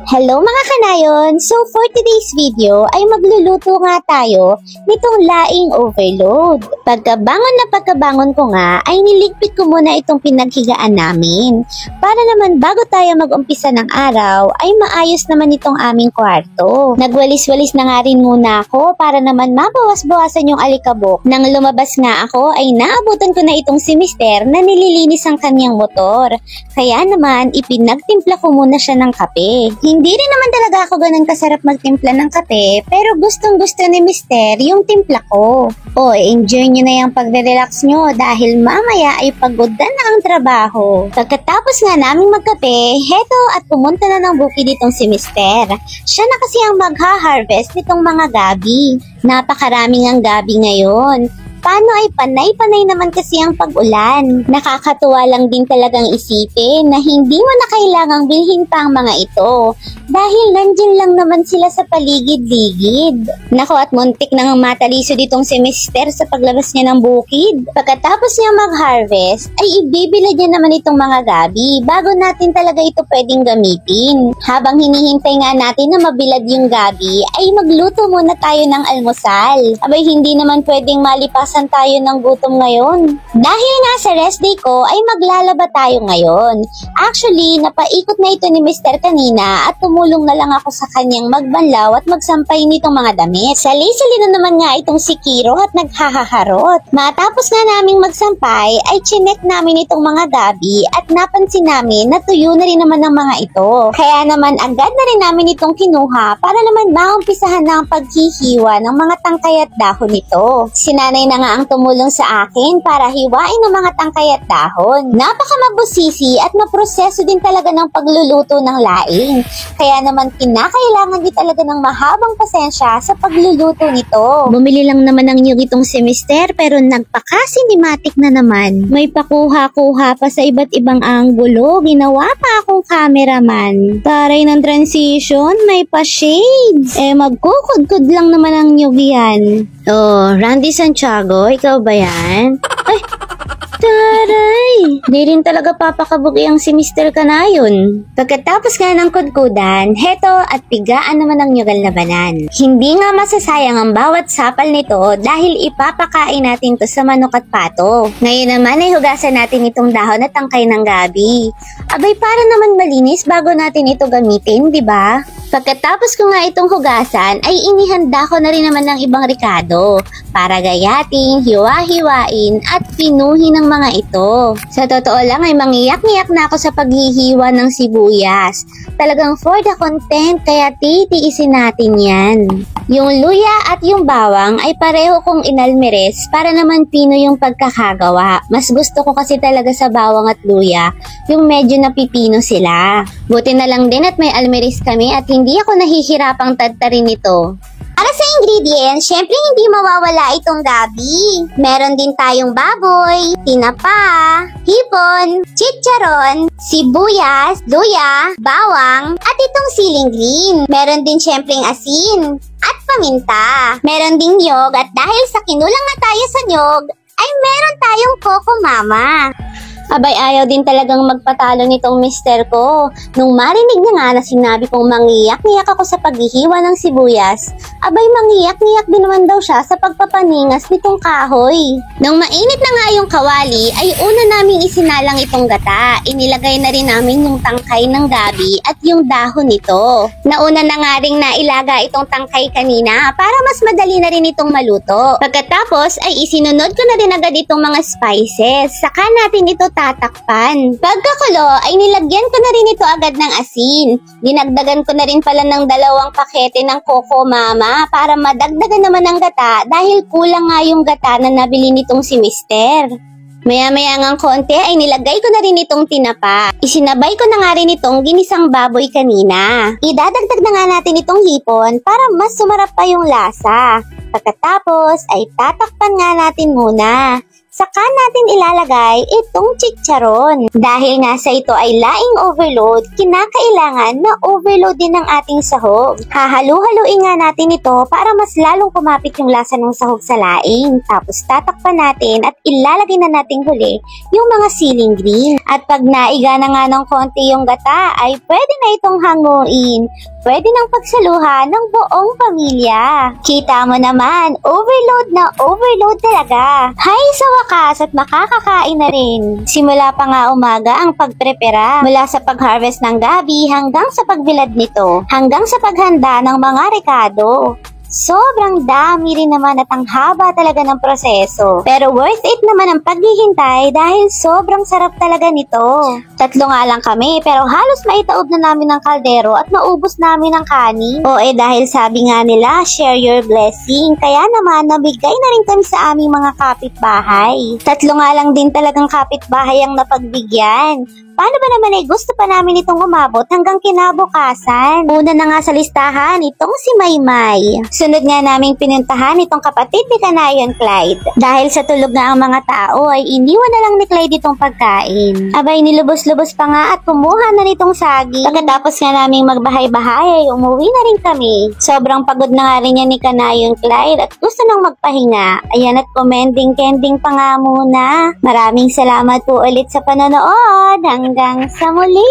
Hello mga kanayon! So for today's video ay magluluto nga tayo nitong laing overload. Pagkabangon ko nga ay niligpit ko muna itong pinaghigaan namin. Para naman bago tayo mag-umpisa ng araw ay maayos naman itong aming kwarto. Nagwalis-walis na nga rin muna ako para naman mabawas-bawasan yung alikabok. Nang lumabas nga ako ay naabutan ko na itong si Mister na nililinis ang kanyang motor. Kaya naman ipinagtimpla ko muna siya ng kape. Hindi rin naman talaga ako ganun kasarap magtimpla ng kape, pero gustong-gusto ni Mister yung timpla ko. O, enjoy nyo na yung pagre-relax nyo dahil mamaya ay pagod na ang trabaho. Pagkatapos nga naming magkape, heto at pumunta na ng bukid itong si Mister. Siya na kasi ang magha-harvest nitong mga gabi. Napakaraming ang gabi ngayon. Paano ay panay-panay naman kasi ang pag-ulan. Nakakatuwa lang din talagang isipin na hindi mo na kailangang bilhin pa ang mga ito dahil nandyan lang naman sila sa paligid-ligid. Nako at muntik nang mataliso ditong si Mister sa paglabas niya ng bukid. Pagkatapos niya mag-harvest ay ibibili niya naman itong mga gabi bago natin talaga ito pwedeng gamitin. Habang hinihintay nga natin na mabilad yung gabi ay magluto muna tayo ng almusal. Abay hindi naman pwedeng malipasan tayo ng gutom ngayon. Dahil nga sa rest day ko ay maglalaba tayo ngayon. Actually, napaikot na ito ni Mister kanina at tumulong na lang ako sa kanyang magbanlaw at magsampay nitong mga damit. Sali-sali na naman nga itong si Kiro at naghahaharot. Matapos nga naming magsampay ay chinek namin itong mga gabi at napansin namin na tuyo na rin naman ang mga ito. Kaya naman agad na rin namin itong kinuha para naman maumpisahan na ang paghihiwa ng mga tangkay at dahon nito. Sinanay na nga ang tumulong sa akin para hiwain ang mga tangkay at dahon. Napakamabusisi at maproseso din talaga ng pagluluto ng laing. Kaya naman kinakailangan din talaga ng mahabang pasensya sa pagluluto nito. Bumili lang naman ng nyug itong si Mister pero nagpaka-cinematic na naman. May pakuha-kuha pa sa iba't ibang anggulo. Ginawa pa akong cameraman. Taray ng transition, may pa-shades. Magkukudkud lang naman ang nyug yan. Oh, Randy Santiago, ikaw ba yan? Ay, taray! Di rin talaga papakabugi ang si Mister Kanayon. Pagkatapos nga ng kudkudan, heto at pigaan naman ang nyugal na banan. Hindi nga masasayang ang bawat sapal nito dahil ipapakain natin to sa manok at pato. Ngayon naman ay hugasan natin itong dahon at tangkay ng gabi. Abay para naman malinis bago natin ito gamitin, di ba? Pagkatapos ko nga itong hugasan ay inihanda ko na rin naman ng ibang rikado para gayating, hiwa-hiwain at pinuhin ng mga ito. Sa totoo lang ay mangiyak-ngiyak na ako sa paghihiwa ng sibuyas. Talagang for the content kaya titiisin natin yan. Yung luya at yung bawang ay pareho kong inalmeres para naman pino yung pagkakagawa. Mas gusto ko kasi talaga sa bawang at luya yung medyo napipino sila. Buti na lang din at may almeres kami at hindi ako nahihirapang tadtarin ito. Para sa ingredients, syempre hindi mawawala itong gabi. Meron din tayong baboy, tinapa, hipon, chicharon, sibuyas, luya, bawang, at itong siling green. Meron din syempreng asin at paminta. Meron ding nyog at dahil sa kinulang na tayo sa nyog, ay meron tayong Coco Mama. Abay ayaw din talagang magpatalo nitong mister ko. Nung marinig niya nga na sinabi kong mangiyak-ngiyak ako sa paghihiwa ng sibuyas, abay mangiyak-ngiyak din naman daw siya sa pagpapaningas nitong kahoy. Nung mainit na nga yung kawali, ay una naming isinalang itong gata. Inilagay na rin namin yung tangkay ng gabi at yung dahon nito. Nauna na nga ring nailaga itong tangkay kanina para mas madali na rin itong maluto. Pagkatapos ay isinunod ko na rin agad itong mga spices. Saka natin ito tatakpan. Pagkakulo ay nilagyan ko na rin ito agad ng asin. Dinagdagan ko na rin pala ng 2 pakete ng Coco Mama para madagdagan naman ng gata dahil kulang nga yung gata na nabili nitong si Mister. Maya-maya ngang konti ay nilagay ko na rin itong tinapa. Isinabay ko na nga rin itong ginisang baboy kanina. Idadagdag na nga natin itong hipon para mas sumarap pa yung lasa. Pagkatapos ay tatakpan nga natin muna. saka natin ilalagay itong chicharon. Dahil nga sa ito ay laing overload, kinakailangan na overload din ng ating sahog. Hahalu-haluin nga natin ito para mas lalong kumapit yung lasa ng sahog sa laing. Tapos tatakpan natin at ilalagay na nating huli yung mga siling green. At pag naiga na nga ng konti yung gata, ay pwede na itong hanguin. Pwede nang pagsaluhan ng buong pamilya. Kita mo naman, overload na overload talaga. Hay sa wakas at makakakain na rin. Simula pa nga umaga ang pagprepara. Mula sa pag-harvest ng gabi hanggang sa pagbilad nito. Hanggang sa paghanda ng mga rekado. Sobrang dami rin naman at ang haba talaga ng proseso. Pero worth it naman ang paghihintay dahil sobrang sarap talaga nito. 3 nga lang kami pero halos maitaob na namin ng kaldero at maubos namin ang kanin. O dahil sabi nga nila, share your blessing. Kaya naman nabigay na rin kami sa aming mga kapitbahay. 3 nga lang din talagang kapitbahay ang napagbigyan. Paano ba naman gusto pa namin itong umabot hanggang kinabukasan? Una na nga sa listahan, itong si Maymay. Sunod nga naming pinuntahan itong kapatid ni Kanayon Clyde. Dahil sa tulog na ang mga tao ay iniwan na lang ni Clyde itong pagkain. Abay nilubos-lubos pa nga at kumuha na nitong saging. Pagkatapos nga naming magbahay-bahay ay umuwi na rin kami. Sobrang pagod na nga rin yan ni Kanayon Clyde at gusto nang magpahinga. Ayan at commending-kending pa nga muna. Maraming salamat po ulit sa panonood. Hanggang sa muli!